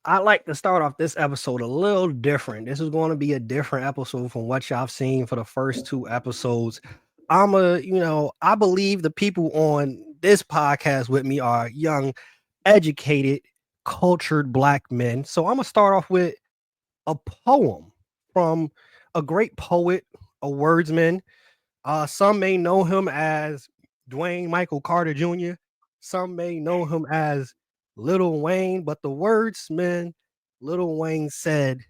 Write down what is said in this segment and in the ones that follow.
I like to start off this episode a little different. This is going to be a different episode from what y'all have seen for the first two episodes. I believe the people on this podcast with me are young, educated, cultured black men. So I'm gonna start off with a poem from a great poet, a wordsman. Some may know him as Dwayne Michael Carter Jr. Some may know him as Little Wayne, but the wordsman Little Wayne said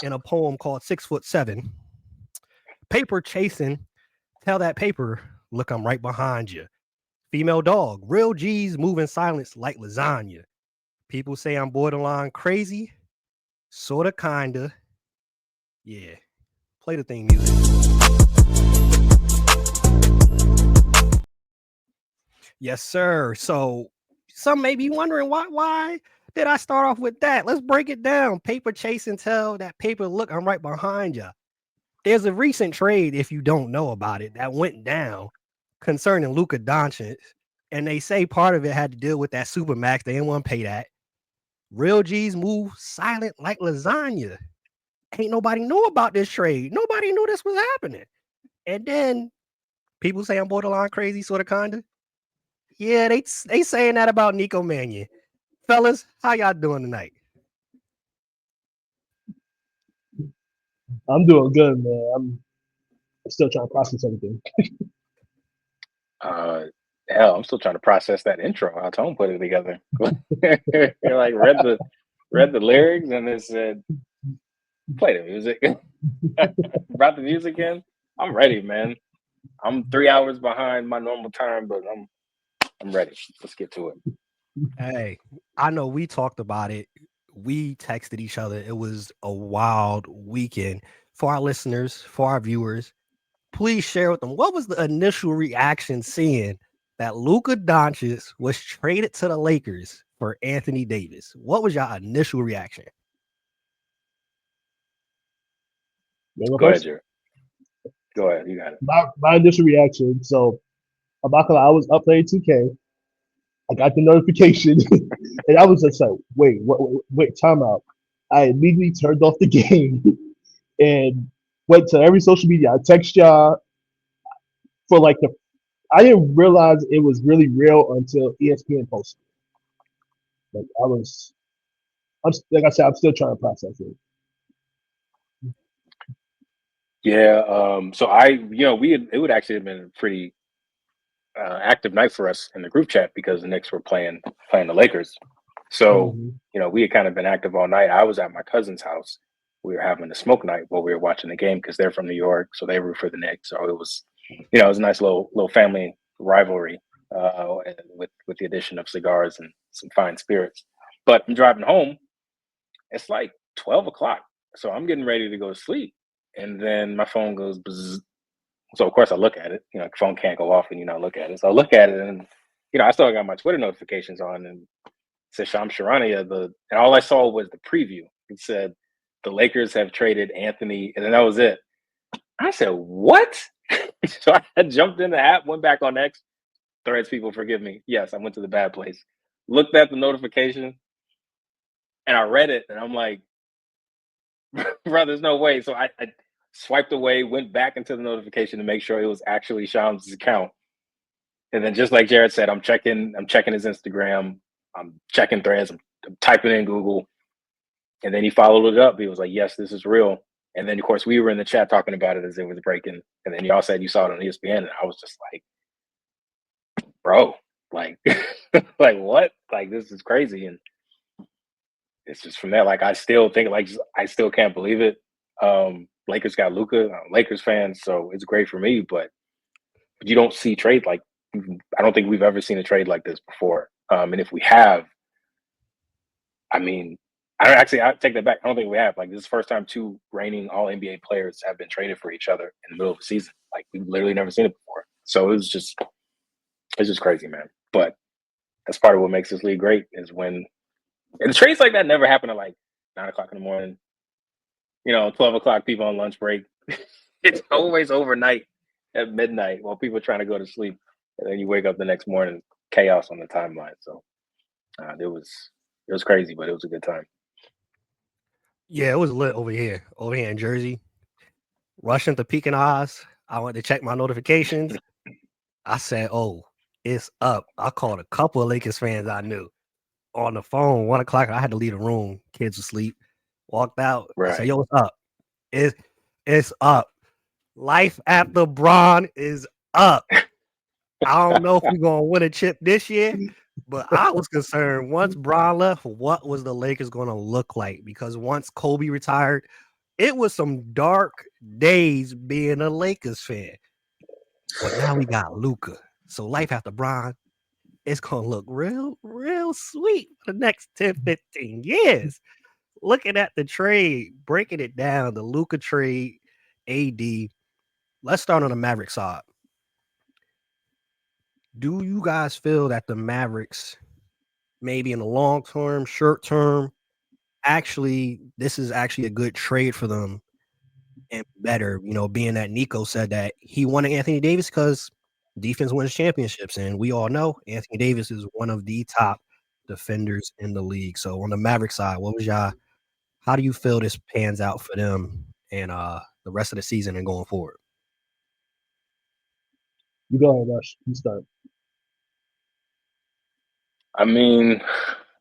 in a poem called 6'7", paper chasing, tell that paper, look, I'm right behind you. Female dog, real G's move in silence like lasagna. People say I'm borderline crazy, sorta, kinda. Yeah, play the theme music. Yes, sir. So some may be wondering why did I start off with that? Let's break it down. Paper chase and tell that paper, look, I'm right behind you. There's a recent trade, if you don't know about it, that went down concerning Luka Doncic. And they say part of it had to deal with that supermax. They didn't want to pay that. Real G's move silent like lasagna. Ain't nobody know about this trade. Nobody knew this was happening. And then people say I'm borderline crazy, sort of, kinda. Yeah, they saying that about Nico Mannion. Fellas, how y'all doing tonight? I'm doing good, man. I'm still trying to process everything. Uh, Hell, I'm still trying to process that intro. How Tone put it together. You're like read the lyrics and then said, "Play the music." Brought the music in. I'm ready, man. I'm 3 hours behind my normal time, but I'm ready. Let's get to it. Hey, I know we talked about it. We texted each other. It was a wild weekend. For our listeners, for our viewers, please share with them what was the initial reaction seeing that Luka Doncic was traded to the Lakers for Anthony Davis. What was your initial reaction? You go Go ahead, first. Jared. Go ahead. You got it. My initial reaction. So I'm not gonna lie, I was up playing 2K. I got the notification, and I was just like, wait, time out. I immediately turned off the game and went to every social media. I text y'all for like the. I didn't realize it was really real until ESPN posted. Like like I said, I'm still trying to process it. Yeah. So it would actually have been a pretty active night for us in the group chat because the Knicks were playing the Lakers. So Hmm. we had kind of been active all night. I was at my cousin's house. We were having a smoke night while we were watching the game because they're from New York, so they root for the Knicks. So it was a nice little family rivalry with the addition of cigars and some fine spirits. But I'm driving home. It's like 12 o'clock, so I'm getting ready to go to sleep, and then my phone goes buzz. So of course I look at it. Phone can't go off and you not look at it. So I look at it and I still got my Twitter notifications on and it said Shams Charania. And all I saw was the preview. It said the Lakers have traded Anthony, and then that was it. I said, "What?" So I jumped in the app, went back on X. Threads people, forgive me. Yes, I went to the bad place. Looked at the notification and I read it, and I'm like, "Bro, there's no way." So I swiped away, went back into the notification to make sure it was actually Shams' account. And then just like Jared said, I'm checking his Instagram, I'm checking threads, I'm typing in Google, and then he followed it up. He was like, "Yes, this is real." And then of course we were in the chat talking about it as it was breaking. And then y'all said you saw it on ESPN, and I was just like, "Bro, like, like what? Like this is crazy." And it's just from there. Like I still think I still can't believe it. Lakers got Luka. I'm a Lakers fan, so it's great for me. But you don't see trade like I don't think we've ever seen a trade like this before. And if we have, I mean, I take that back. I don't think we have. Like this is the first time two reigning All NBA players have been traded for each other in the middle of the season. Like we've literally never seen it before. So it's just crazy, man. But that's part of what makes this league great is when and trades like that never happen at like 9 o'clock in the morning. 12 o'clock, people on lunch break. It's always overnight at midnight while people are trying to go to sleep, and then you wake up the next morning, chaos on the timeline. So it was crazy, but it was a good time. Yeah, it was lit over here in Jersey. Rushing to Pekin Oz. I went to check my notifications. I said, "Oh, it's up." I called a couple of Lakers fans I knew on the phone. 1 o'clock. I had to leave the room. Kids asleep. Walked out. I said, Right. "Yo, what's up? It's it's up. Life after Bron is up." I don't know if we're gonna win a chip this year, but I was concerned once Bron left, what was the Lakers gonna look like? Because once Kobe retired, it was some dark days being a Lakers fan. But now we got Luka. So life after Bron, it's gonna look real sweet for the next 10, 15 years. Looking at the trade, breaking it down, the Luka trade, AD. Let's start on the Maverick side. Do you guys feel that the Mavericks, maybe in the long term, short term, actually, this is actually a good trade for them and better, being that Nico said that he wanted Anthony Davis because defense wins championships. And we all know Anthony Davis is one of the top defenders in the league. So on the Maverick side, how do you feel this pans out for them and the rest of the season and going forward? You go ahead, Rush. You start. I mean,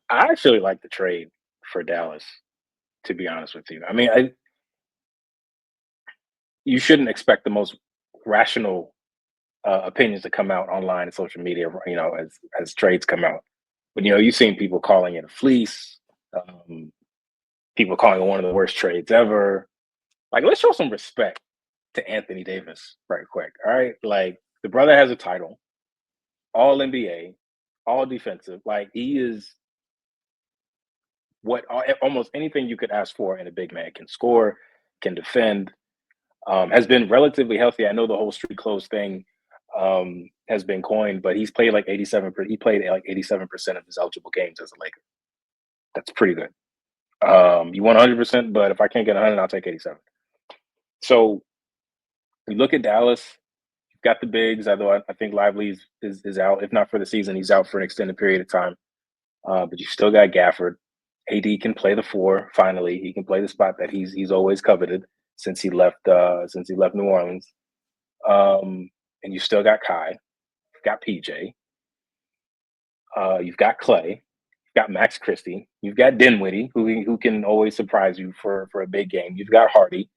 I actually like the trade for Dallas, to be honest with you. I mean, you shouldn't expect the most rational opinions to come out online and social media, as trades come out. But you've seen people calling it a fleece, um, people calling it one of the worst trades ever. Like, let's show some respect to Anthony Davis right quick. All right, like the brother has a title, All NBA, All Defensive. Like he is what almost anything you could ask for in a big man. Can score, can defend, has been relatively healthy. I know the whole street clothes thing has been coined, but he's played like 87. He played like 87% of his eligible games as a Laker. That's pretty good. You want 100%, but if I can't get 100, I'll take 87. So you look at Dallas. You've got the bigs, although I think Lively is out. If not for the season, he's out for an extended period of time. But you still got Gafford. AD can play the four. Finally, he can play the spot that he's always coveted since he left New Orleans. And you still got Kai. You've got PJ. You've got Clay. You've got Max Christie. You've got Dinwiddie, who can always surprise you for a big game. You've got Hardy.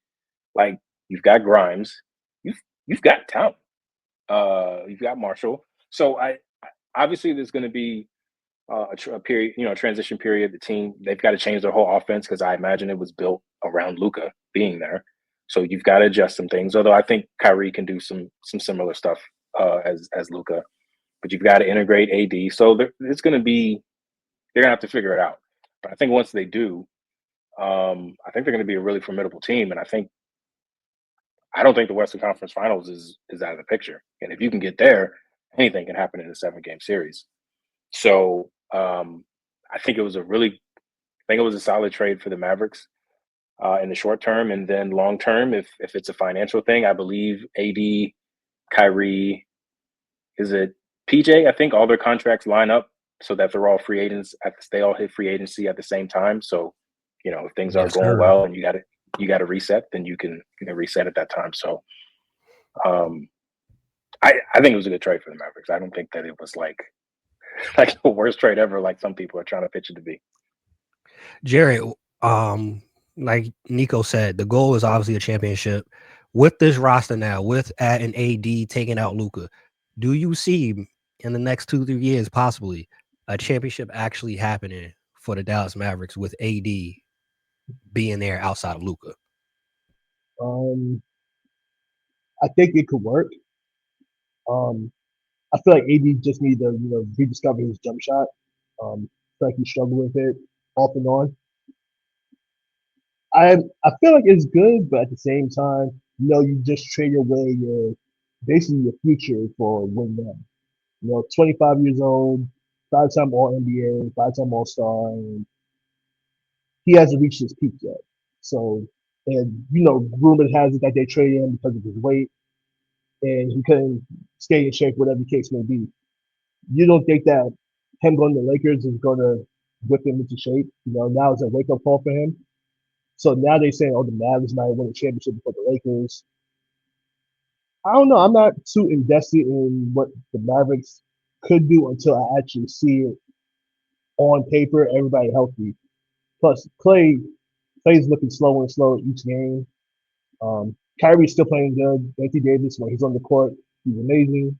Like you've got Grimes. You've got talent. You've got Marshall. So obviously there's going to be a period, a transition period. The team they've got to change their whole offense because I imagine it was built around Luka being there. So you've got to adjust some things. Although I think Kyrie can do some similar stuff as Luka, but you've got to integrate AD. So it's going to be they're going to have to figure it out. But I think once they do, I think they're going to be a really formidable team. And I don't think the Western Conference Finals is out of the picture. And if you can get there, anything can happen in a 7-game series. So I think it was a solid trade for the Mavericks in the short term, and then long term, if it's a financial thing, I believe AD, Kyrie, is it PJ? I think all their contracts line up so that they're all free agents. They all hit free agency at the same time. So if things aren't Yes, going sir. well and you got to reset, then you can reset at that time. So um, I think it was a good trade for the Mavericks. I don't think that it was like the worst trade ever, like some people are trying to pitch it to be. Jared, like Nico said, the goal is obviously a championship. With this roster now, with adding AD taking out Luka, do you see in the next 2-3 years possibly a championship actually happening for the Dallas Mavericks with AD being there outside of Luka? I think it could work. Um, I feel like AD just need to, rediscover his jump shot. I feel like he struggled with it off and on. I feel like it's good, but at the same time, you just trade away basically your future for win now. 25 years old, 5-time All NBA, 5-time All Star, and he hasn't reached his peak yet. So, and rumor has it that they traded him because of his weight, and he couldn't stay in shape, whatever the case may be. You don't think that him going to the Lakers is going to whip him into shape? Now it's a wake up call for him. So now they're saying, oh, the Mavericks might win a championship before the Lakers. I don't know. I'm not too invested in what the Mavericks could do until I actually see it on paper, everybody healthy. Plus, Clay's looking slower and slower each game. Kyrie's still playing good. Anthony Davis, when he's on the court, he's amazing.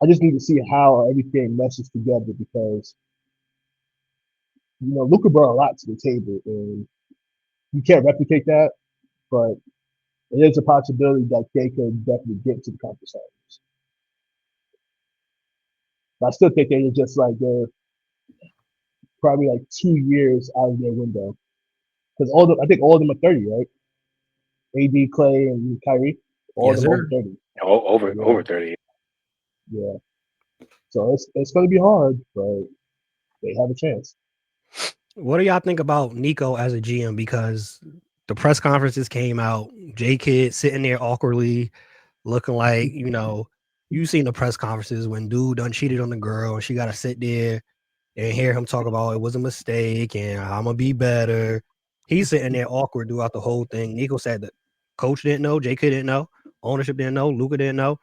I just need to see how everything meshes together because Luka brought a lot to the table, and you can't replicate that. But it is a possibility that they could definitely get to the conference finals. But I still think they're just like they're probably like 2 years out of their window because I think all of them are 30, right? AD, Clay, and Kyrie, all of Yes, them over sir. 30. Over Yeah, 30. yeah. So it's going to be hard, but they have a chance. What do y'all think about Nico as a GM? Because the press conferences came out, J Kidd sitting there awkwardly, looking like, you seen the press conferences when dude done cheated on the girl and she got to sit there and hear him talk about it was a mistake and I'm going to be better. He's sitting there awkward throughout the whole thing. Nico said that coach didn't know, J Kidd didn't know, ownership didn't know, Luka didn't know.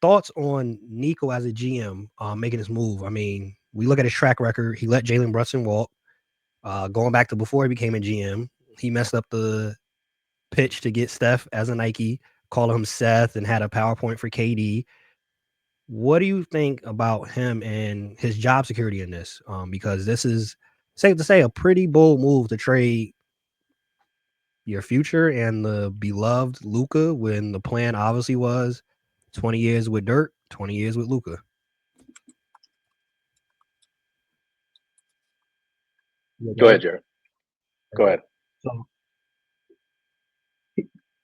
Thoughts on Nico as a GM making this move? I mean, we look at his track record. He let Jalen Brunson walk. Going back to before he became a GM, he messed up the pitch to get Steph as a Nike, call him Seth, and had a PowerPoint for KD. What do you think about him and his job security in this? Because this is safe to say a pretty bold move to trade your future and the beloved Luka when the plan obviously was 20 years with Dirk, 20 years with Luka. Yeah, Go ahead, Jared. Go ahead. So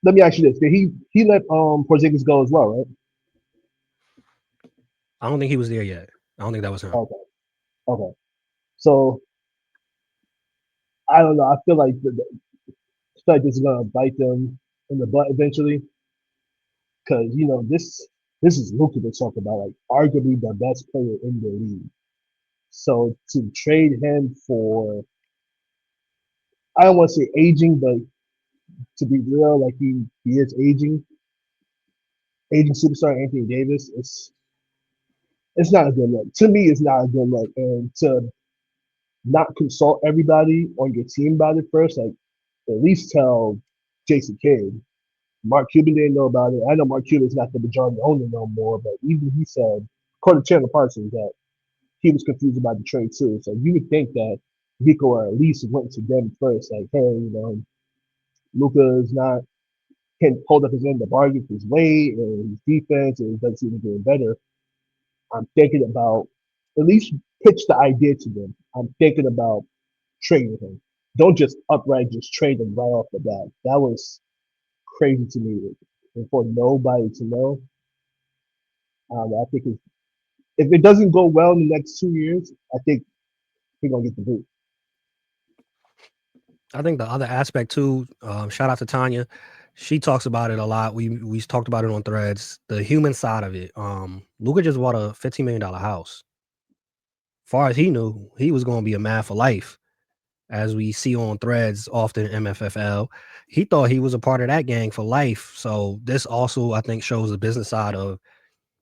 let me ask you this: Did he let Porzingis go as well, right? I don't think he was there yet. I don't think that was him. Okay, okay. So I don't know. I feel like this is gonna bite them in the butt eventually because this is Luka to talk about, like arguably the best player in the league. So to trade him for, I don't want to say aging, but to be real, like he is aging superstar Anthony Davis. It's not a good look. To me, it's not a good look. And to not consult everybody on your team about it first, like at least tell Jason Kidd. Mark Cuban didn't know about it. I know Mark Cuban's not the majority owner no more, but even he said, according to Chandler Parsons, that he was confused about the trade too. So you would think that Nico at least went to them first, like, hey, Luka is not can hold up his end to bargain for his weight and his defense, and it doesn't seem to be getting better. I'm thinking about at least pitch the idea to them. I'm thinking about trading him. Don't just upright just trade him right off the bat. That was crazy to me. And for nobody to know, I think if it doesn't go well in the next 2 years, I think he's gonna get the boot. I think the other aspect too, shout out to Tanya. She talks about it a lot. We talked about it on threads. The human side of it. Luka just bought a $15 million house. Far as he knew, he was going to be a man for life. As we see on threads often MFFL, he thought he was a part of that gang for life. So this also, I think, shows the business side of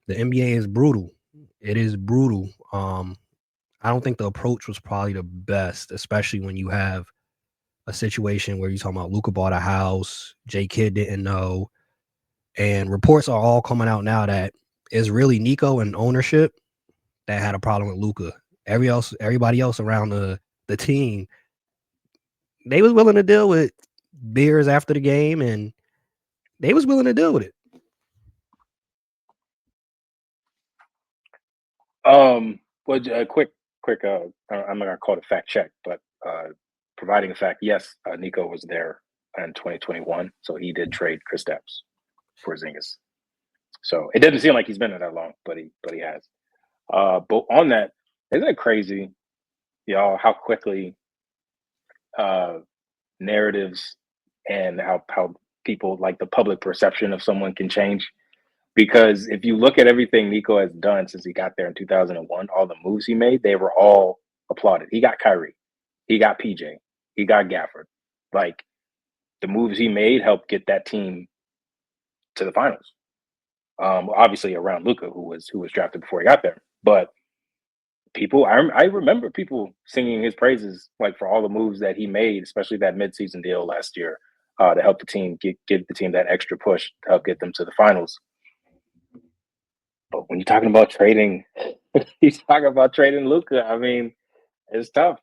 the NBA is brutal. It is brutal. I don't think the approach was probably the best, especially when you have a situation where you're talking about Luka bought a house, J Kidd didn't know, and reports are all coming out now that it's really Nico and ownership that had a problem with Luka. Everybody else around the team, they was willing to deal with beers after the game, and they was willing to deal with it. Well, quick. I'm not gonna call it a fact check, but providing a fact, yes, Nico was there in 2021, so he did trade Kristaps for Porzingis. So it doesn't seem like he's been there that long, but he has. But on that, isn't it crazy, y'all, how quickly narratives and how people like the public perception of someone can change? Because if you look at everything Nico has done since he got there in 2001, all the moves he made, they were all applauded. He got Kyrie, he got PJ, he got Gafford. Like the moves he made helped get that team to the finals. Obviously around Luka, who was drafted before he got there, but I remember people singing his praises like for all the moves that he made, especially that midseason deal last year to help the team give the team that extra push to help get them to the finals. But when you're talking about trading, Luka, I mean, it's tough.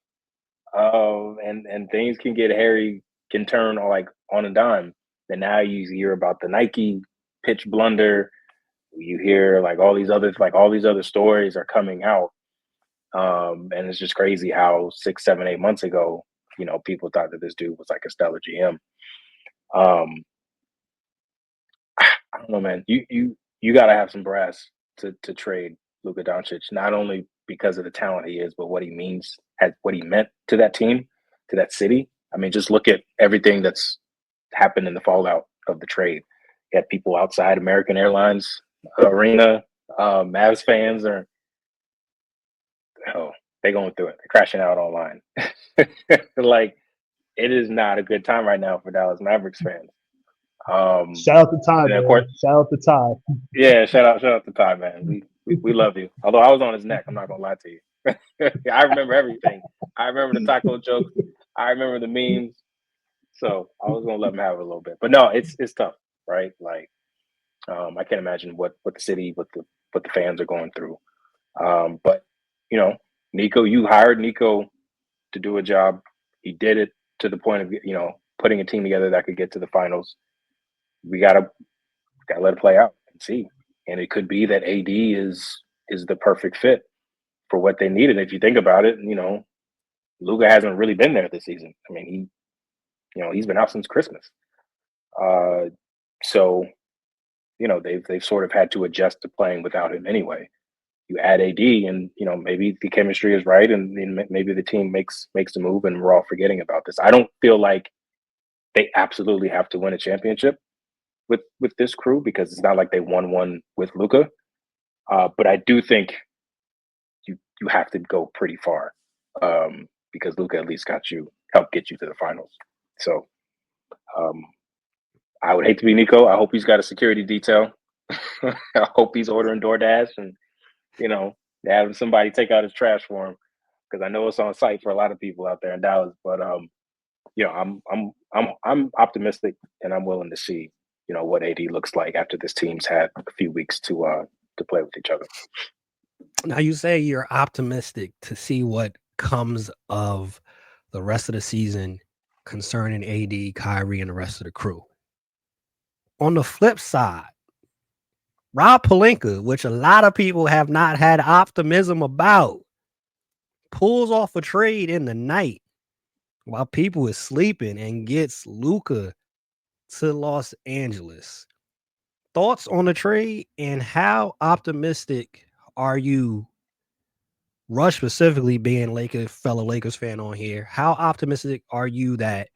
And things can get hairy, can turn on a dime. And now you hear about the Nike pitch blunder. You hear all these other stories are coming out. And it's just crazy how 6, 7, 8 months ago, people thought that this dude was like a stellar GM. I don't know, man. You got to have some brass to trade Luka Doncic, not only because of the talent he is, but what he means, what he meant to that team, to that city. I mean, just look at everything that's happened in the fallout of the trade. You had people outside American Airlines arena, Mavs fans are, they're going through it. They're crashing out online. It is not a good time right now for Dallas Mavericks fans. Shout out to Ty, man. Shout out to Ty. Yeah, shout out to Ty, man. We love you. Although I was on his neck, I'm not gonna lie to you. I remember everything. I remember the taco jokes. I remember the memes. So I was gonna let him have it a little bit. But no, it's tough, right? I can't imagine what the city, what the fans are going through. But Nico, you hired Nico to do a job. He did it to the point of putting a team together that could get to the finals. We gotta let it play out and see. And it could be that AD is the perfect fit for what they needed. If you think about it, Luka hasn't really been there this season. I mean, he's been out since Christmas. So they've sort of had to adjust to playing without him anyway. You add AD, and maybe the chemistry is right, and maybe the team makes the move, and we're all forgetting about this. I don't feel like they absolutely have to win a championship with this crew, because it's not like they won one with Luka. But I do think you have to go pretty far, because Luka at least helped get you to the finals. So I would hate to be Nico. I hope he's got a security detail. I hope he's ordering DoorDash and having somebody take out his trash for him, because I know it's on site for a lot of people out there in Dallas. But I'm optimistic, and I'm willing to see what AD looks like after this team's had a few weeks to play with each other. Now, you say you're optimistic to see what comes of the rest of the season concerning AD, Kyrie, and the rest of the crew. On the flip side, Rob Pelinka, which a lot of people have not had optimism about, pulls off a trade in the night while people is sleeping and gets Luka to Los Angeles. Thoughts on the trade, and how optimistic are you, Rush specifically being fellow Lakers fan on here, how optimistic are you that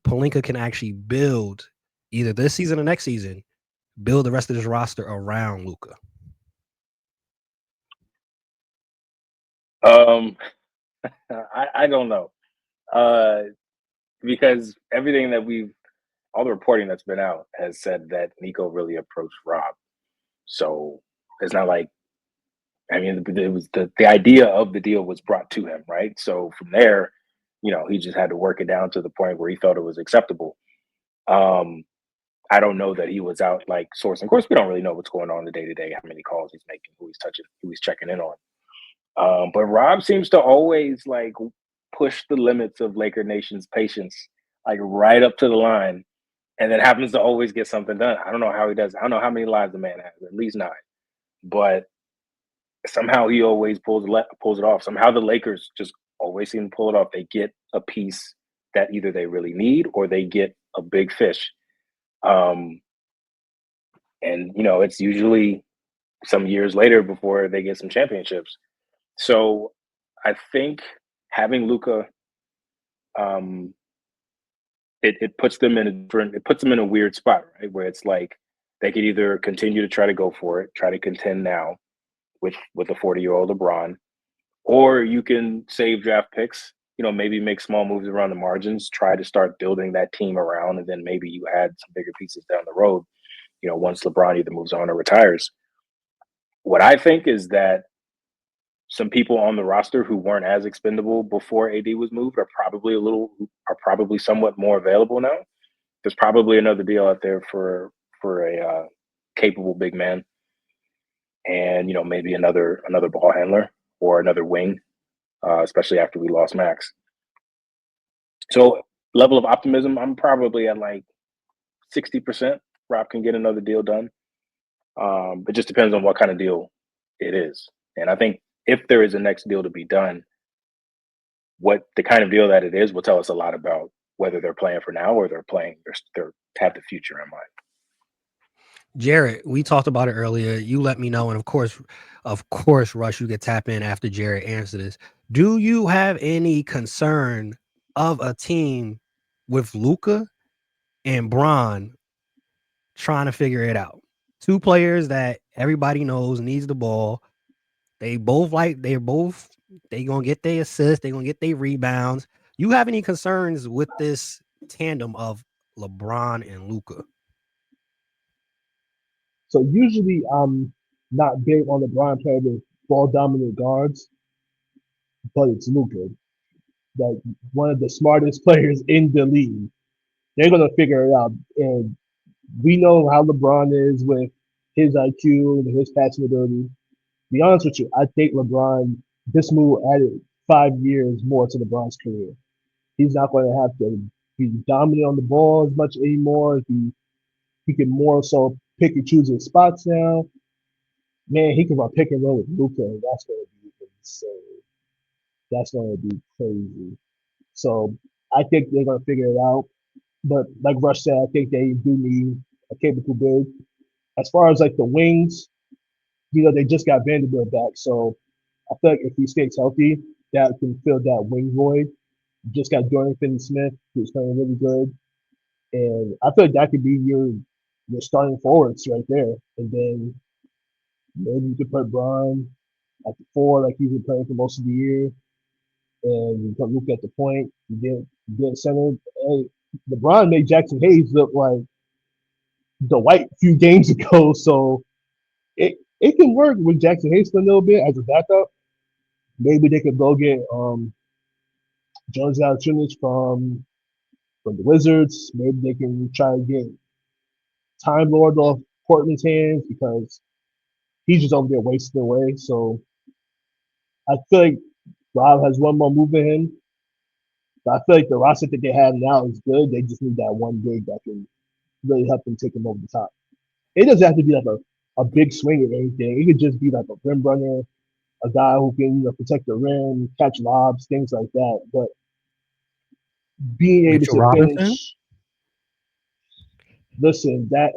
Pelinka can actually build either this season or next season, build the rest of this roster around Luka? I don't know, because everything that all the reporting that's been out has said that Nico really approached Rob. So it's not like, I mean, it was the idea of the deal was brought to him, right? So from there, he just had to work it down to the point where he felt it was acceptable. I don't know that he was out sourcing. Of course, we don't really know what's going on in the day-to-day, how many calls he's making, who he's touching, who he's checking in on. But Rob seems to always push the limits of Laker Nation's patience, right up to the line, and then happens to always get something done. I don't know how he does. I don't know how many lives the man has, at least 9. But somehow he always pulls it off. Somehow the Lakers just always seem to pull it off. They get a piece that either they really need or they get a big fish. And it's usually some years later before they get some championships. So I think having Luka, it puts them in a weird spot, right? Where it's they could either continue to try to go for it, try to contend now with a 40-year-old LeBron, or you can save draft picks maybe make small moves around the margins, try to start building that team around, and then maybe you add some bigger pieces down the road, once LeBron either moves on or retires. What I think is that some people on the roster who weren't as expendable before AD was moved are probably somewhat more available now. There's probably another deal out there for a capable big man, and maybe another ball handler or another wing, especially after we lost Max. So level of optimism, I'm probably at like 60%. Rob can get another deal done. It just depends on what kind of deal it is. And I think if there is a next deal to be done, what the kind of deal that it is will tell us a lot about whether they're playing for now or they're have the future in mind. Jared, we talked about it earlier. You let me know, and of course, Rush, you can tap in after Jared answers this. Do you have any concern of a team with Luka and Bron trying to figure it out? Two players that everybody knows needs the ball. They gonna get their assists, they gonna get their rebounds. You have any concerns with this tandem of LeBron and Luka? So usually I'm not big on LeBron playing with ball dominant guards, but it's Luka, like one of the smartest players in the league. They're gonna figure it out, and we know how LeBron is with his IQ and his passing ability. To be honest with you, I think this move added 5 years more to LeBron's career. He's not going to have to be dominant on the ball as much anymore. He can more so pick and choose his spots now. Man, he can run pick and roll with Luka, and that's going to be insane. That's going to be crazy. So I think they're going to figure it out. But like Rush said, I think they do need a capable big. As far as like the wings, they just got Vanderbilt back, so I feel like if he stays healthy, that can fill that wing void. Just got Jordan Finney-Smith, who's playing really good, and I feel like that could be your starting forwards right there. And then maybe you could put Braun at the four, like he's been playing for most of the year, and you put Luke at the point. You get center. Hey, LeBron made Jackson Hayes look like the white few games ago, so it can work with Jackson Hayes for a little bit as a backup. Maybe they could go get Jones Valanciunas from the Wizards. Maybe they can try to get Time Lord off Portland's hands because he's just over there wasting away. So I feel like Rob has one more move in him. But I feel like the roster that they have now is good. They just need that one big that can really help them take them over the top. It doesn't have to be like a big swing or anything. It could just be like a rim runner, a guy who can protect the rim, catch lobs, things like that. But being able Mitchell to Robinson? finish, listen, that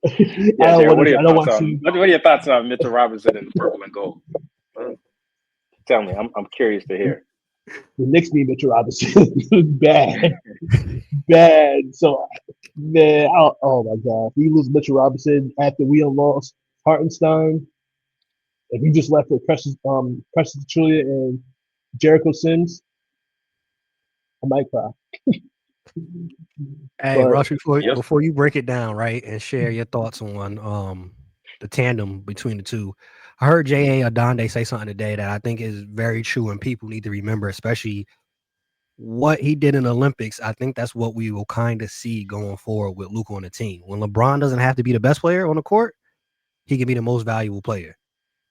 Yeah, Jared, I don't want to see what are your thoughts on Mitchell Robinson in purple and gold? Tell me, I'm curious to hear. the Knicks need Mitchell Robinson. Bad, bad. So, man, oh my God, if we lose Mitchell Robinson after we lost Hartenstein, if we just left with Precious Julia and Jericho Sims, I might cry. Hey, But Rush, Yep. before you break it down, right, and share your thoughts on the tandem between the two. I heard J.A. Adonde say something today that I think is very true and people need to remember, especially what he did in the Olympics. I think that's what we will kind of see going forward with Luka on the team. When LeBron doesn't have to be the best player on the court, he can be the most valuable player.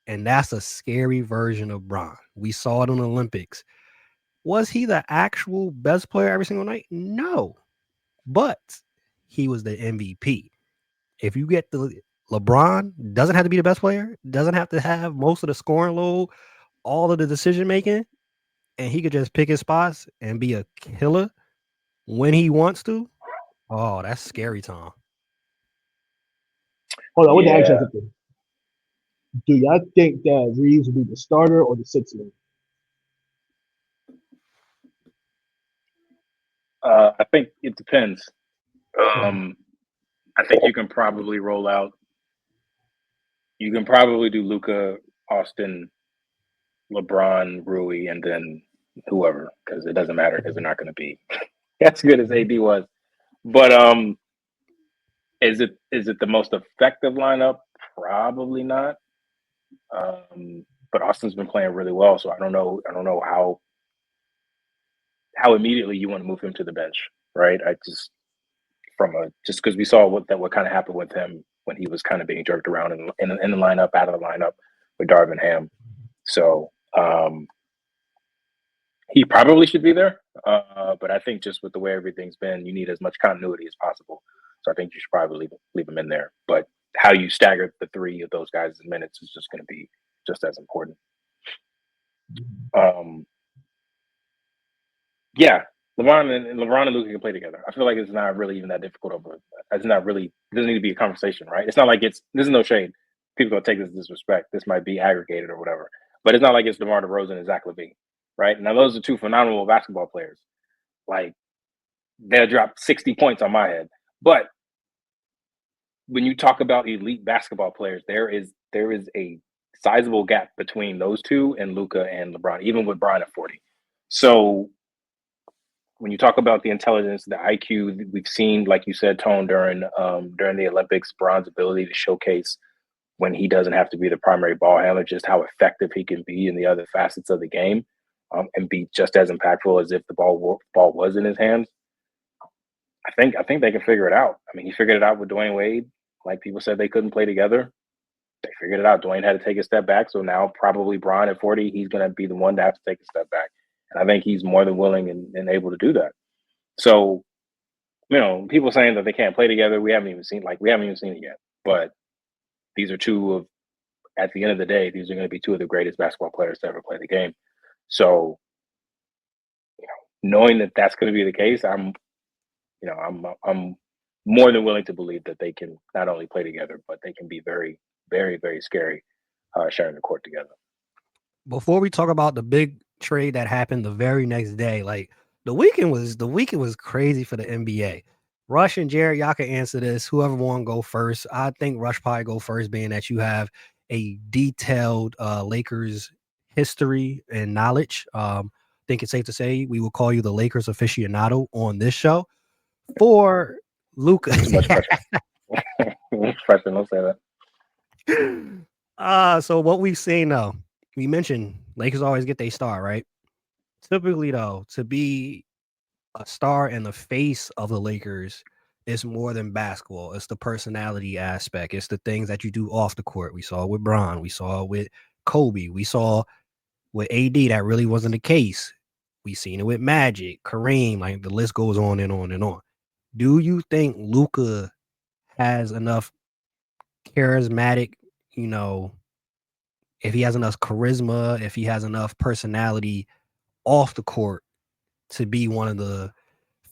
And that's a scary version of Bron. We saw it in the Olympics. Was he the actual best player every single night? No. But he was the MVP. If you get the LeBron, doesn't have to be the best player, doesn't have to have most of the scoring load, all of the decision making, and he could just pick his spots and be a killer when he wants to. Oh, that's scary, Tom. hold on, I want to ask you Yeah, something. Do y'all think that Reeves will be the starter or the sixth man? I think it depends. I think you can probably roll out. You can probably do Luka, Austin, LeBron, Rui, and then whoever, because it doesn't matter because they're not going to be as good as AD was. But is it the most effective lineup? Probably not. But Austin's been playing really well, so I don't know how immediately you want to move him to the bench, right? I just because we saw what kind of happened with him when he was kind of being jerked around in the lineup, out of the lineup with Darvin Ham. So he probably should be there, but I think just with the way everything's been, you need as much continuity as possible. So I think you should probably leave him in there. But how you stagger the three of those guys in minutes is just going to be just as important. Yeah, LeBron and Luka can play together. I feel like it's not really even that difficult. It's not really. It doesn't need to be a conversation, right? It's not like this is no shade. People gonna take this as disrespect. This might be aggregated or whatever, but it's not like it's DeMar DeRozan and Zach LaVine, right? Now those are two phenomenal basketball players. Like they'll drop 60 points on my head, but when you talk about elite basketball players, there is a sizable gap between those two and Luka and LeBron, even with Brian at 40. So when you talk about the intelligence, the IQ, we've seen, like you said, Tone, during the Olympics, Bron's ability to showcase when he doesn't have to be the primary ball handler, just how effective he can be in the other facets of the game, and be just as impactful as if the ball was in his hands. I think they can figure it out. I mean, he figured it out with Dwayne Wade. Like people said, they couldn't play together. They figured it out. Dwayne had to take a step back, so now probably Bron at 40, he's going to be the one to have to take a step back. And I think he's more than willing and able to do that. So, people saying that they can't play together, we haven't even seen it yet. But these are at the end of the day, these are going to be two of the greatest basketball players to ever play the game. So, knowing that that's going to be the case, I'm more than willing to believe that they can not only play together, but they can be very, very, very scary sharing the court together. Before we talk about the big trade that happened the very next day, like the weekend was crazy for the NBA. Rush and Jared, y'all can answer this. Whoever want to go first. I think Rush probably go first, being that you have a detailed Lakers history and knowledge. I think it's safe to say we will call you the Lakers aficionado on this show. For Luka. Too much pressure. Pressure, don't say that. So what we've seen though, we mentioned Lakers always get their star, right? Typically though, to be a star in the face of the Lakers is more than basketball. It's the personality aspect. It's the things that you do off the court. We saw with Bron. We saw with Kobe. We saw with AD that really wasn't the case. We seen it with Magic, Kareem. Like the list goes on and on and on. Do you think Luka has enough charismatic, if he has enough charisma, if he has enough personality off the court to be one of the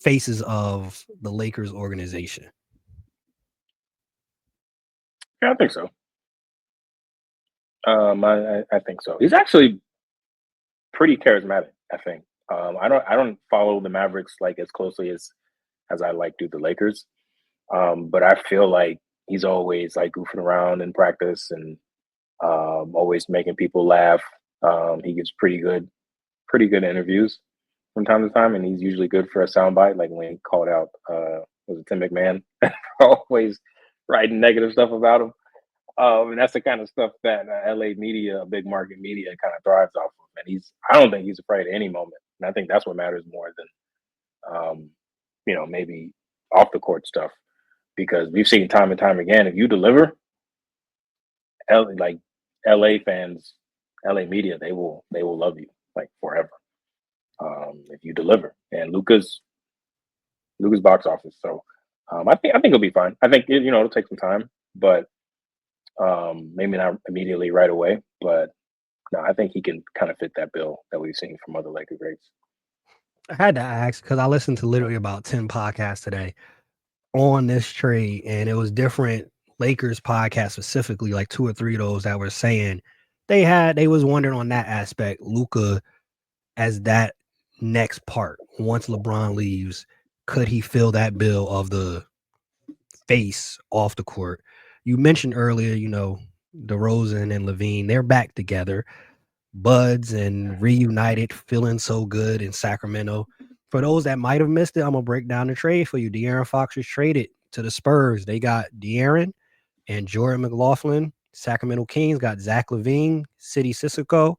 faces of the Lakers organization? Yeah, I think so. I think so. He's actually pretty charismatic, I think. I don't follow the Mavericks like as closely as I like do the Lakers. But I feel like he's always like goofing around in practice and always making people laugh. He gives pretty good interviews from time to time, and he's usually good for a soundbite. Like when he called out was it Tim McMahon, always writing negative stuff about him. And that's the kind of stuff that LA media, big market media, kind of thrives off of. And I don't think he's afraid at any moment. And I think that's what matters more than, maybe off the court stuff, because we've seen time and time again, if you deliver, LA fans, LA media, they will love you like forever. If you deliver, and Luka's box office. So I think he'll be fine. I think it'll take some time, but maybe not immediately right away. But no, I think he can kind of fit that bill that we've seen from other Laker greats. I had to ask because I listened to literally about 10 podcasts today on this trade, and it was different Lakers podcasts specifically, like 2 or 3 of those that were saying they was wondering on that aspect, Luka as that next part. Once LeBron leaves, could he fill that bill of the face off the court? You mentioned earlier, DeRozan and LaVine, they're back together. buds and reunited, feeling so good in Sacramento. For those that might have missed it, I'm gonna break down the trade for you. De'Aaron Fox was traded to the Spurs. They got De'Aaron and Jordan McLaughlin. Sacramento Kings got Zach LaVine, City Sissoko,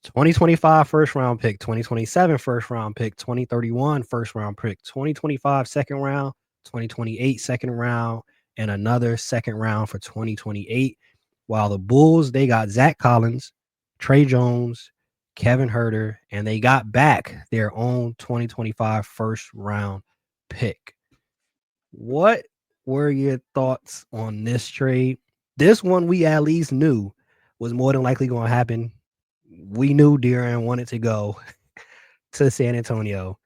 2025 first round pick, 2027 first round pick, 2031 first round pick, 2025 second round, 2028 second round, and another second round for 2028. While the Bulls, they got Zach Collins, Trey Jones, Kevin Herter, and they got back their own 2025 first round pick. What were your thoughts on this trade? This one we at least knew was more than likely going to happen. We knew De'Aaron wanted to go to San Antonio.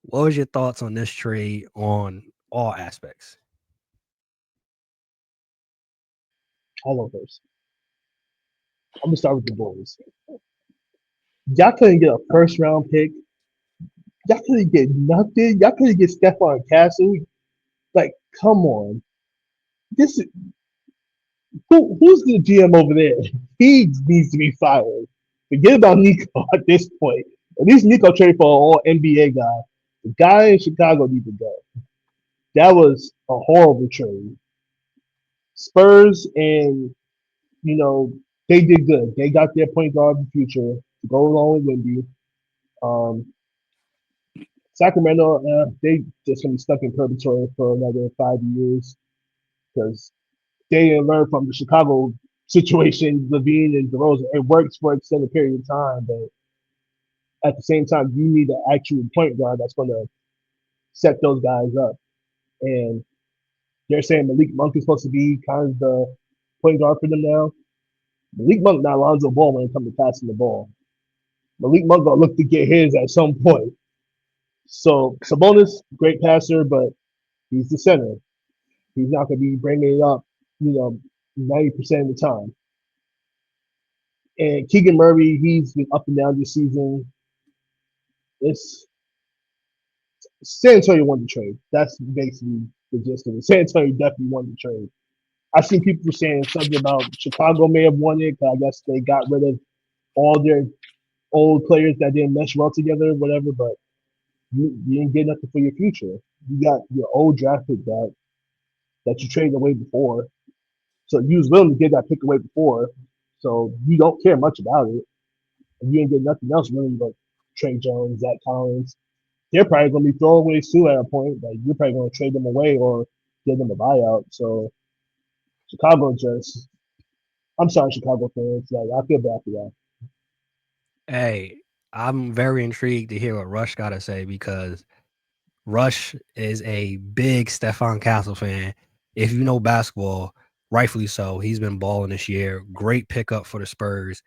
What was your thoughts on this trade on all aspects? I'll go first. I'm gonna start with the Bulls. Y'all couldn't get a first round pick. Y'all couldn't get nothing. Y'all couldn't get Stephon Castle. Like, come on. This is who's the GM over there? He needs to be fired. Forget about Nico at this point. At least Nico trade for an all NBA guy. The guy in Chicago needs to go. That was a horrible trade. Spurs and they did good. They got their point guard in the future to go along with Wendy. Um, Sacramento, they just gonna be stuck in purgatory for another 5 years because they didn't learn from the Chicago situation. Levine and DeRozan, it works for an extended period of time, but at the same time, you need an actual point guard that's going to set those guys up. And they're saying Malik Monk is supposed to be kind of the point guard for them now. Malik Monk, not Lonzo Ball when it comes to passing the ball. Malik Monk gonna look to get his at some point. So Sabonis, great passer, but he's the center. He's not gonna be bringing it up, 90% of the time. And Keegan Murray, he's been up and down this season. It's San Antonio won the trade. That's basically the gist of it. San Antonio definitely won the trade. I've seen people saying something about Chicago may have won it because I guess they got rid of all their old players that didn't mesh well together, whatever. But you didn't get nothing for your future. You got your old draft pick that you traded away before. So you was willing to get that pick away before. So you don't care much about it. And you didn't get nothing else really but Trey Jones, Zach Collins. They're probably going to be throwaways too at a point. Like you're probably going to trade them away or give them a buyout. So Chicago just, I'm sorry, Chicago fans. Like I feel bad for that. Hey, I'm very intrigued to hear what Rush got to say because Rush is a big Stephon Castle fan. If you know basketball, rightfully so, he's been balling this year. Great pickup for the Spurs.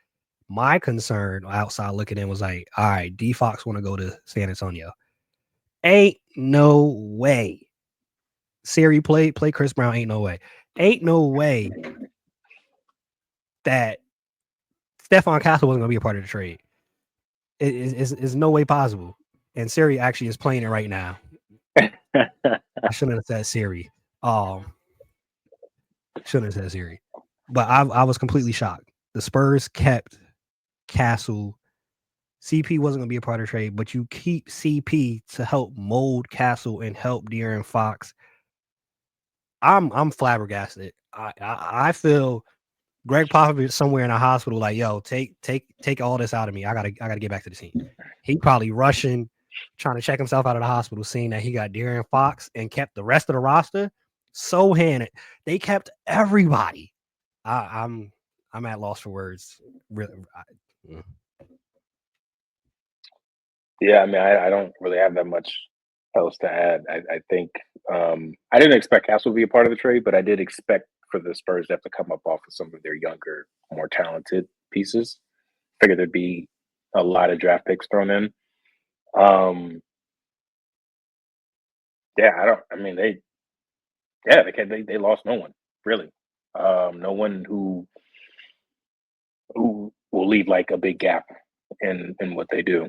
My concern outside looking in was like, all right, D Fox want to go to San Antonio. Ain't no way. Siri play Chris Brown. Ain't no way. Ain't no way that Stephon Castle wasn't gonna be a part of the trade. It's no way possible. And Siri actually is playing it right now. I shouldn't have said Siri. Shouldn't have said Siri. But I was completely shocked. The Spurs kept Castle. CP wasn't going to be a part of the trade, but you keep CP to help mold Castle and help De'Aaron Fox. I'm flabbergasted. I feel Greg Popovich somewhere in a hospital, like, yo, take all this out of me. I gotta get back to the team. He probably rushing, trying to check himself out of the hospital, seeing that he got De'Aaron Fox and kept the rest of the roster. So handed. They kept everybody. I'm at loss for words. Really. Yeah, I mean, I don't really have that much else to add. I think I didn't expect Castle to be a part of the trade, but I did expect for the Spurs to have to come up off of some of their younger, more talented pieces. Figured there'd be a lot of draft picks thrown in. Yeah, I don't. I mean, they lost no one really. No one who will leave like a big gap in what they do.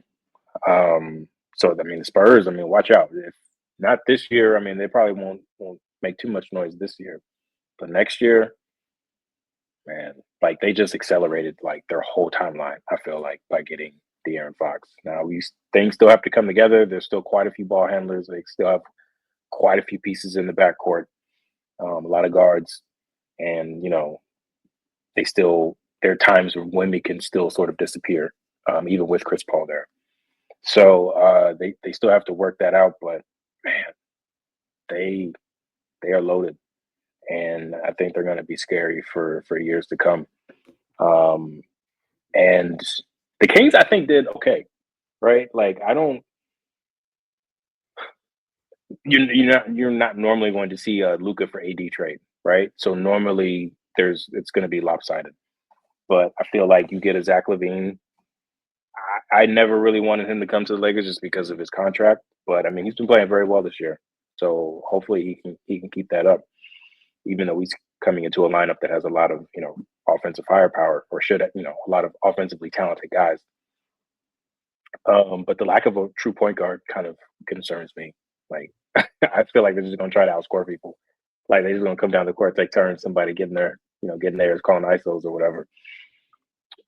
So I mean, the Spurs. I mean, watch out. If not this year, I mean, they probably won't make too much noise this year. But next year, man, like they just accelerated like their whole timeline. I feel like by getting De'Aaron Fox. Now things still have to come together. There's still quite a few ball handlers. They still have quite a few pieces in the backcourt, a lot of guards, and they still there are times when Wemby can still sort of disappear, even with Chris Paul there. So they still have to work that out. But man, they they are loaded, and I think they're going to be scary for years to come. Um, and the Kings, I think, did okay, right? Like I don't, you're not normally going to see a Luka for AD trade, right? So normally it's going to be lopsided. But I feel like you get a Zach LaVine. I never really wanted him to come to the Lakers just because of his contract, but I mean he's been playing very well this year, so hopefully he can keep that up. Even though he's coming into a lineup that has a lot of offensive firepower, or should a lot of offensively talented guys. But the lack of a true point guard kind of concerns me. Like I feel like they're just gonna try to outscore people. Like they're just gonna come down the court, take turns, somebody getting there, calling ISOs or whatever.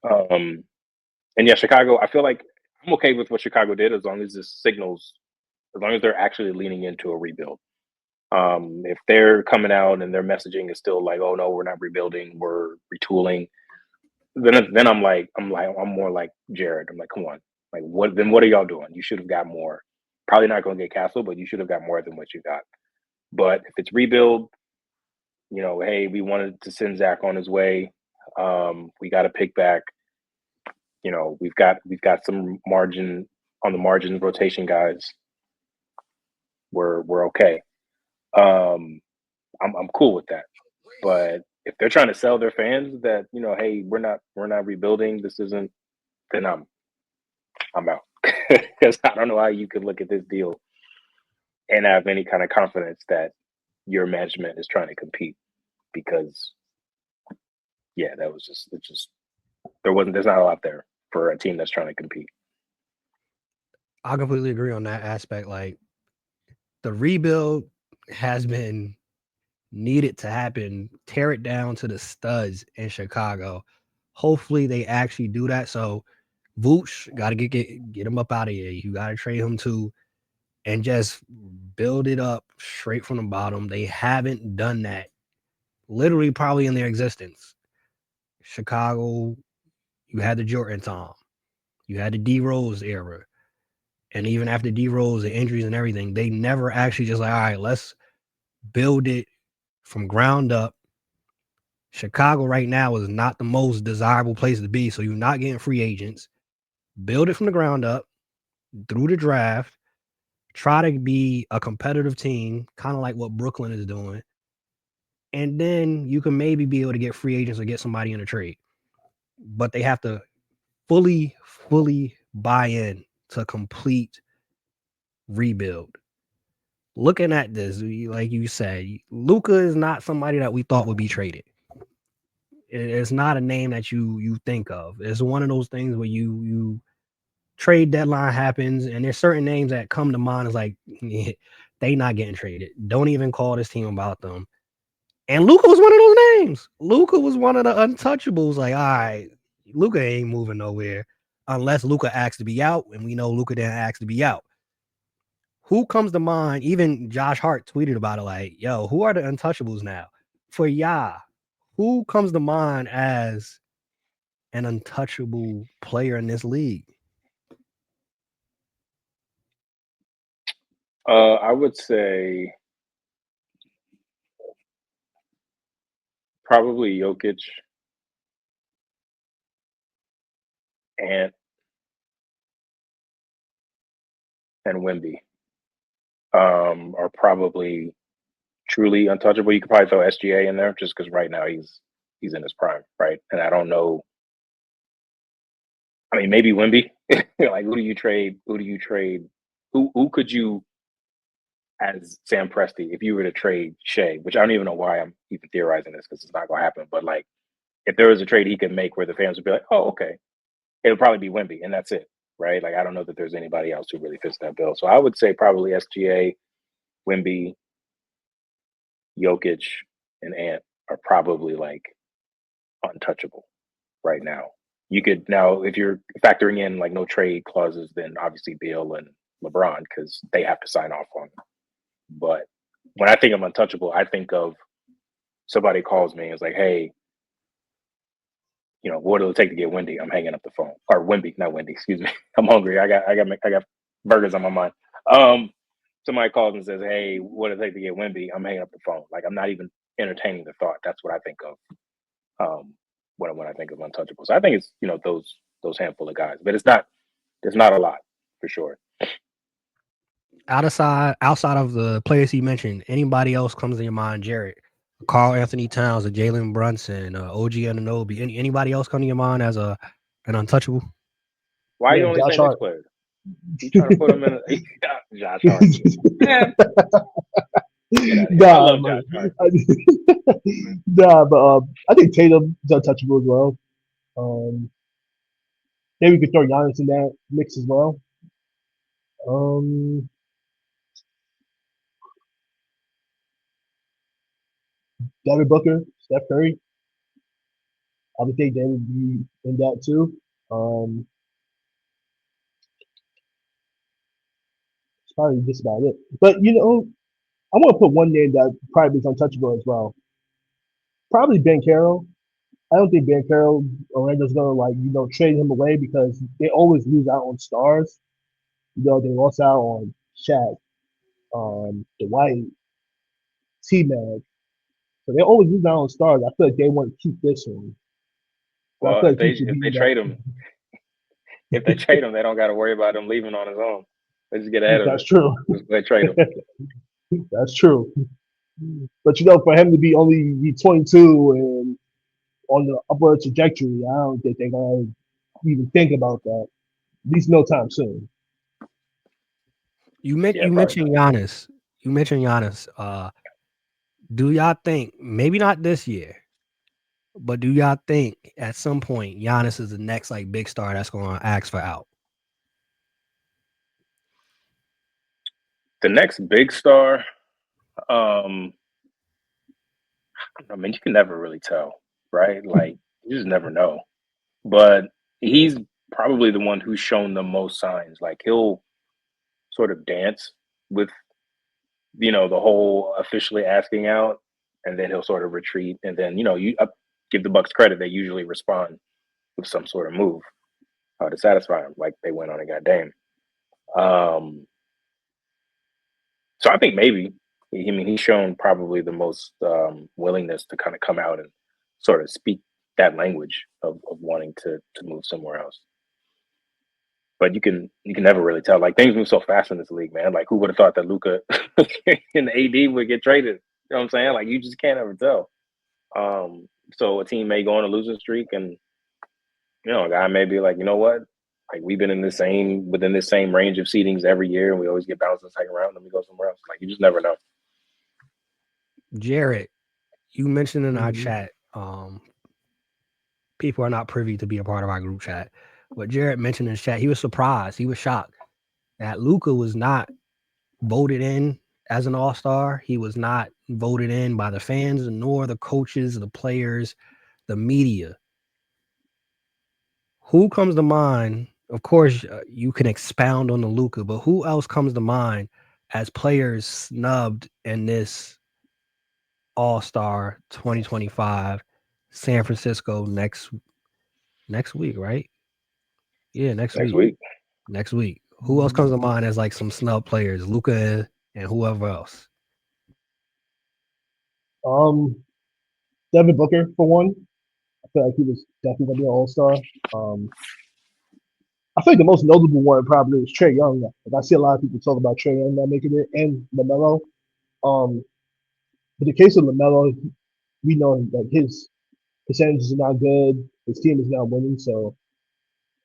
Um, and yeah, Chicago. I feel like I'm okay with what Chicago did as long as this signals, as long as they're actually leaning into a rebuild. If they're coming out and their messaging is still like, "Oh no, we're not rebuilding, we're retooling," then I'm more like Jared. I'm like, come on, like what are y'all doing? You should have got more. Probably not going to get Castle, but you should have got more than what you got. But if it's rebuild, hey, we wanted to send Zach on his way. We got to pick back. We've got some margin on the margin rotation guys. We're okay. I'm cool with that. But if they're trying to sell their fans that hey, we're not rebuilding. This isn't. Then I'm out because I don't know how you could look at this deal and have any kind of confidence that your management is trying to compete because yeah, that was just it's just there's not a lot there for a team that's trying to compete. I completely agree on that aspect. Like the rebuild has been needed to happen. Tear it down to the studs in Chicago. Hopefully they actually do that. So Vooch got to get him up out of here. You got to trade him too, and just build it up straight from the bottom. They haven't done that literally probably in their existence. Chicago, you had the Jordan time, you had the D Rose era, and even after D Rose, the injuries and everything, they never actually just like, all right, let's build it from ground up. Chicago right now is not the most desirable place to be, so you're not getting free agents. Build it from the ground up through the draft. Try to be a competitive team, kind of like what Brooklyn is doing. And then you can maybe be able to get free agents or get somebody in a trade. But they have to fully buy in to complete rebuild. Looking at this, like you said, Luka is not somebody that we thought would be traded. It's not a name that you think of. It's one of those things where you trade deadline happens, and there's certain names that come to mind. Is like yeah, they not getting traded. Don't even call this team about them. And Luka was one of those names. Luka was one of the untouchables. Like, all right, Luka ain't moving nowhere unless Luka asks to be out, and we know Luka didn't ask to be out. Who comes to mind? Even Josh Hart tweeted about it. Like, yo, who are the untouchables now? For who comes to mind as an untouchable player in this league? I would say probably Jokic and Wemby are probably truly untouchable. You could probably throw SGA in there just because right now he's in his prime, right? And I don't know. I mean, maybe Wemby. Like, who do you trade? Who do you trade? Who could you, as Sam Presti, if you were to trade Shea, which I don't even know why I'm even theorizing this because it's not going to happen. But like, if there was a trade he could make where the fans would be like, "Oh, okay," it'll probably be Wemby, and that's it, right? Like, I don't know that there's anybody else who really fits that bill. So I would say probably SGA, Wemby, Jokic, and Ant are probably like untouchable right now. You could now, if you're factoring in like no trade clauses, then obviously Bill and LeBron because they have to sign off on it. But when I think of untouchable, I think of somebody calls me and is like, "Hey, what will it take to get Wendy?" I'm hanging up the phone. Or Wimby, not Wendy. Excuse me. I'm hungry. I got burgers on my mind. Um, Somebody calls and says, "Hey, what will it take to get Wimby?" I'm hanging up the phone. Like I'm not even entertaining the thought. That's what I think of. When I think of untouchables, I think it's those handful of guys, but it's not. There's not a lot for sure. Outside of the players he mentioned, anybody else comes to your mind, Jarrett? Carl Anthony Towns, or Jalen Brunson, OG Anunoby, anybody else come to your mind as an untouchable? Why are Yeah, you only Josh saying Knicks Hart. players? You trying to put him in Josh Hart? Man, get out of here. I Nah, love but Josh Hart. nah, but I think Tatum's untouchable as well. Maybe we could throw Giannis in that mix as well. Um, Devin Booker, Steph Curry, I would think they would be in that too. Um, it's probably just about it. But I want to put one name that probably is untouchable as well. Probably Ben Carroll. I don't think Ben Carroll Orlando's gonna trade him away because they always lose out on stars. They lost out on Shaq, Dwight, T Mac. So they always lose out on stars. I feel like they want to keep this one. So I Well, feel if like he they should if be they in that. trade him, they don't got to worry about him leaving on his own. They just get ahead of That's it. true. Just they trade him. That's true. But for him to be only be 22 and on the upward trajectory, I don't think they're gonna even think about that. At least no time soon. Yeah, You probably mentioned not. Giannis. You mentioned Giannis. Do y'all think maybe not this year, but do y'all think at some point Giannis is the next like big star that's going to ask for out? The next big star. Um, I mean, you can never really tell, right? Like you just never know. But he's probably the one who's shown the most signs. Like he'll sort of dance with the whole officially asking out, and then he'll sort of retreat, and then you give the Bucks credit; they usually respond with some sort of move to satisfy him, like they went on and got Dame. Um, so I think maybe I mean he's shown probably the most willingness to kind of come out and sort of speak that language of wanting to move somewhere else. But you can never really tell. Like things move so fast in this league, man. Like who would have thought that Luka and AD would get traded? You know what I'm saying? Like you just can't ever tell. So a team may go on a losing streak, and a guy may be like, you know what? Like we've been within this same range of seedings every year, and we always get bounced in the second round. Let me go somewhere else. Like you just never know. Jarrett, you mentioned in our Mhm. chat, people are not privy to be a part of our group chat. But Jarrett mentioned in his chat, he was surprised, he was shocked that Luka was not voted in as an all-star. He was not voted in by the fans, nor the coaches, the players, the media. Who comes to mind? Of course, you can expound on the Luka, but who else comes to mind as players snubbed in this All-Star 2025 San Francisco next week, right? Yeah, next Next week. week, Next week. Who else comes to mind as like some snub players? Luka and whoever else. Um, Devin Booker for one. I feel like he was definitely gonna be an All Star. Um, I think the most notable one probably is Trey Young. Like I see a lot of people talk about Trey Young not making it and Lamelo. Um, but the case of Lamelo, we know that his percentages are not good. His team is not winning. So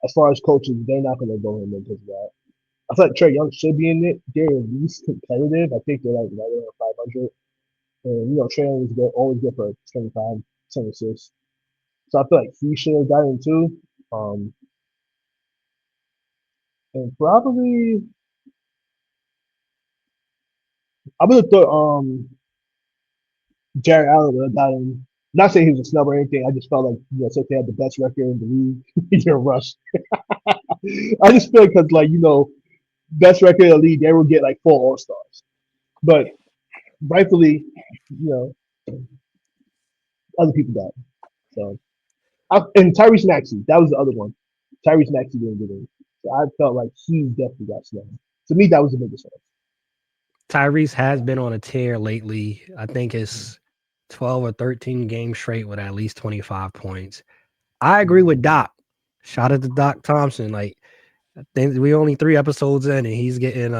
as far as coaches, they're not going to go him in because of that. I feel like Trey Young should be in it. They're at least competitive. I think they're like right around 500. And Trey Young is good, always good for 25, 26. So I feel like he should have gotten too. Um, and probably I would have thought Jared Allen would have gotten Not saying he was a snub or anything. I just felt like since they had the best record in the league, you're rushed. I just feel because best record in the league, they will get like 4 All-Stars. But rightfully, other people got it. So and Tyrese Maxey, that was the other one. Tyrese Maxey didn't get in. So I felt like he definitely got snubbed. To me, that was the biggest one. Tyrese has been on a tear lately. I think it's 12 or 13 games straight with at least 25 points. I agree with Doc. Shout out to Doc Thompson. Like, I think we only 3 episodes in and he's getting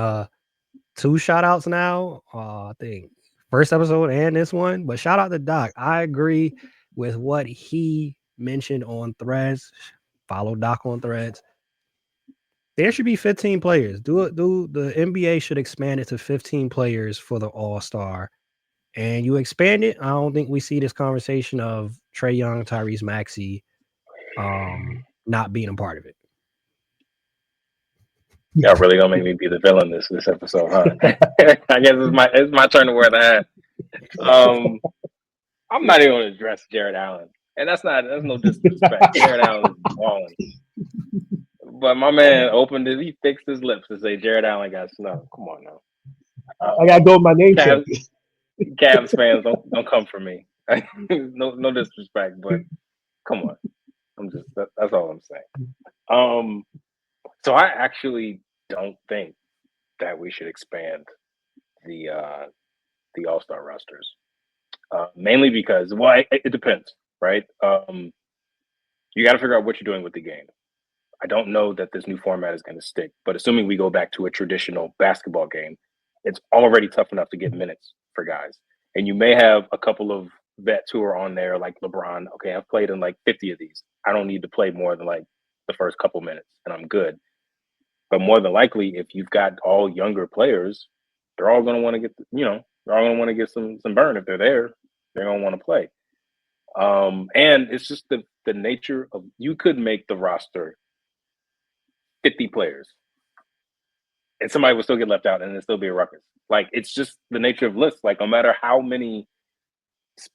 2 shout outs now. I think first episode and this one. But shout out to Doc. I agree with what he mentioned on Threads. Follow Doc on Threads. There should be 15 players. Do the NBA should expand it to 15 players for the All-Star. And you expand it, I don't think we see this conversation of Trae Young, Tyrese Maxey not being a part of it. Y'all really gonna make me be the villain this episode, huh? I guess it's my turn to wear the hat. I'm not even gonna address Jared Allen. And that's no disrespect. Jared Allen is balling. But my man opened it, he fixed his lips to say Jared Allen got snubbed. Come on now. I gotta go with my name check. Cavs fans don't come for me. no disrespect, but come on. That's all I'm saying. So I actually don't think that we should expand the All-Star rosters. Mainly because it depends, right? You got to figure out what you're doing with the game. I don't know that this new format is going to stick, but assuming we go back to a traditional basketball game, it's already tough enough to get minutes for guys. And you may have a couple of vets who are on there, like LeBron. Okay, I've played in like 50 of these. I don't need to play more than like the first couple minutes, and I'm good. But more than likely, if you've got all younger players, they're all going to want to get, they're all going to want to get some burn. If they're there, they're going to want to play. And it's just the nature of, you could make the roster 50 players and somebody would still get left out and it'd still be a ruckus. Like, it's just the nature of lists. Like, no matter how many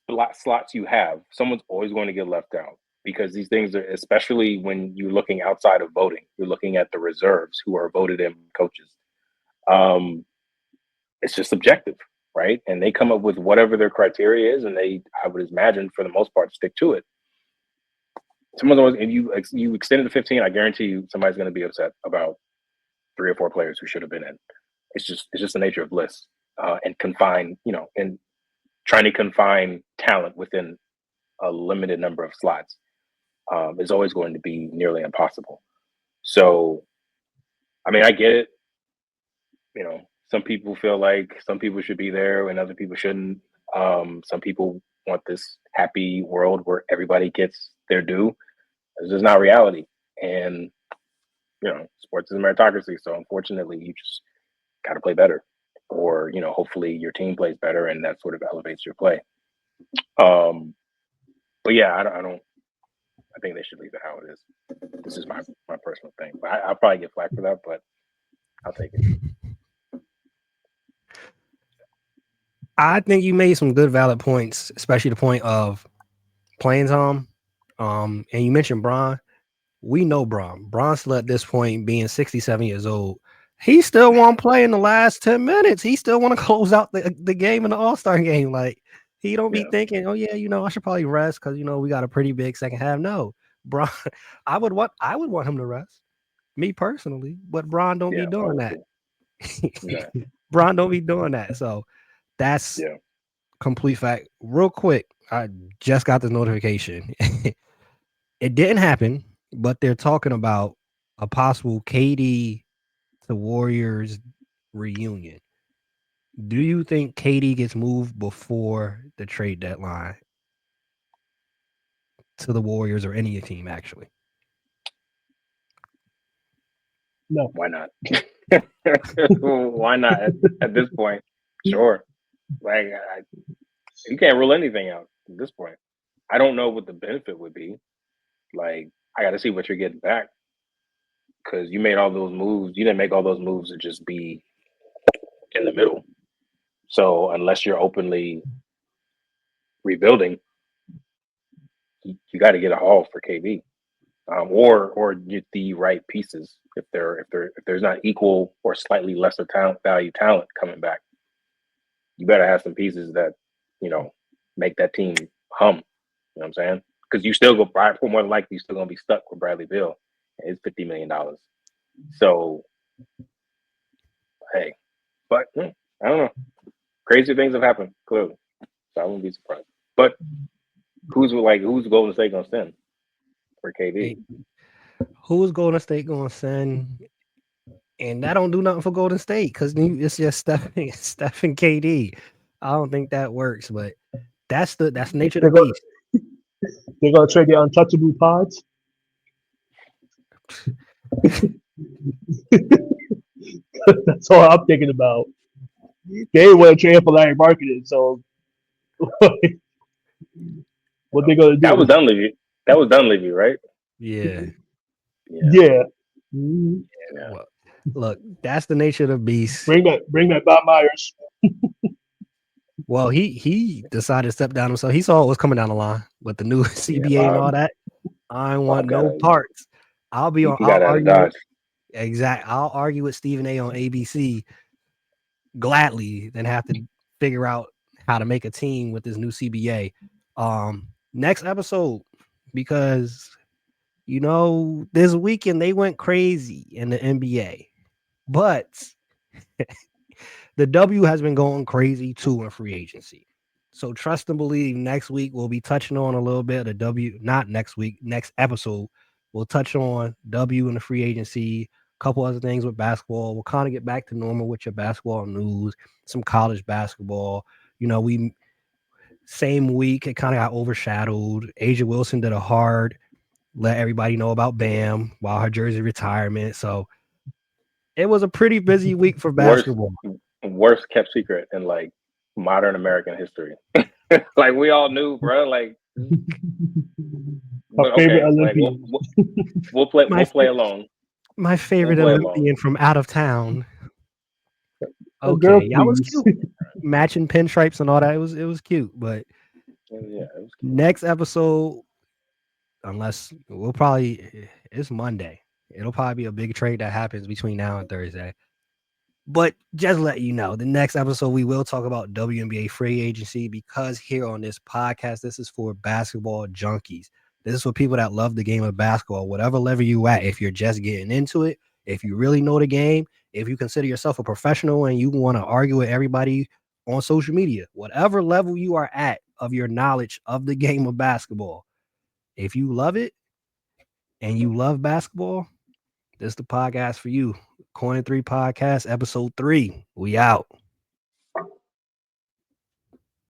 slots you have, someone's always going to get left out, because these things are, especially when you're looking outside of voting, you're looking at the reserves who are voted in coaches. It's just subjective, right? And they come up with whatever their criteria is, and I would imagine, for the most part, stick to it. Someone's always, if you extend it to 15, I guarantee you somebody's going to be upset about 3 or 4 players who should have been in. It's just the nature of lists, and and trying to confine talent within a limited number of slots is always going to be nearly impossible. So, I mean, I get it. Some people feel like some people should be there and other people shouldn't. Some people want this happy world where everybody gets their due. It's just not reality. And, sports is a meritocracy. So unfortunately, you just got to play better, or, hopefully your team plays better and that sort of elevates your play. But yeah, I think they should leave it how it is. This is my personal thing. But I'll probably get flack for that, but I'll take it. I think you made some good, valid points, especially the point of playing time. And you mentioned Bron. We know Bron. Bron still at this point, being 67 years old, he still won't play in the last 10 minutes. He still want to close out the game in the All-Star game. Like, he don't be thinking, oh yeah, I should probably rest because we got a pretty big second half. No, Bron, I would want him to rest, me personally, but Bron don't be doing that. Bron don't be doing that. So that's complete fact. Real quick, I just got this notification. It didn't happen, but they're talking about a possible KD to Warriors reunion. Do you think KD gets moved before the trade deadline to the Warriors or any team, actually? No. Why not? Why not at this point? Sure. Like, you can't rule anything out at this point. I don't know what the benefit would be. Like, I got to see what you're getting back, because you made all those moves. You didn't make all those moves to just be in the middle. So unless you're openly rebuilding, you got to get a haul for KB, or get the right pieces if there's not equal or slightly lesser talent coming back. You better have some pieces that make that team hum. You know what I'm saying? Because you still go for more than likely you're still gonna be stuck with Bradley Beal and his $50 million. So hey, but I don't know. Crazy things have happened clearly, so I wouldn't be surprised. But who's Golden State gonna send for KD? Who's Golden State gonna send? And that don't do nothing for Golden State because it's just Steph and KD. I don't think that works, but that's the nature of the beast. They're gonna trade their untouchable pods. That's all I'm thinking about. They want to trade for Larry Marketing, so what they gonna do? That was Dunleavy, right? Yeah. Yeah. Well, look, that's the nature of the beast. Bring back Bob Myers. Well, he decided to step down himself. He saw what was coming down the line with the new CBA and all that. I want no parts. I'll be on. He got out of Dodge. Exactly. I'll argue with Stephen A. on ABC gladly than have to figure out how to make a team with this new CBA. Next episode, because this weekend they went crazy in the NBA, but the W has been going crazy too in free agency. So trust and believe next week we'll be touching on a little bit of the W, not next week, next episode. We'll touch on W in the free agency, a couple other things with basketball. We'll kind of get back to normal with your basketball news, some college basketball. We same week, it kind of got overshadowed. Asia Wilson did a hard let everybody know about Bam while her jersey retirement. So it was a pretty busy week for basketball. Worst kept secret in like modern American history. Like we all knew, bro. Like, favorite Olympian. We'll play alone. My favorite Olympian from out of town. Okay, girl, yeah, it was cute. Matching pinstripes and all that. It was cute, but yeah, it was cute. Next episode, unless it's Monday. It'll probably be a big trade that happens between now and Thursday. But just let you know, the next episode we will talk about WNBA free agency because here on this podcast, this is for basketball junkies. This is for people that love the game of basketball, whatever level you at. If you're just getting into it, if you really know the game, if you consider yourself a professional and you want to argue with everybody on social media, whatever level you are at of your knowledge of the game of basketball, if you love it and you love basketball, this is the podcast for you. Corner 3 Podcast, episode 3. We out.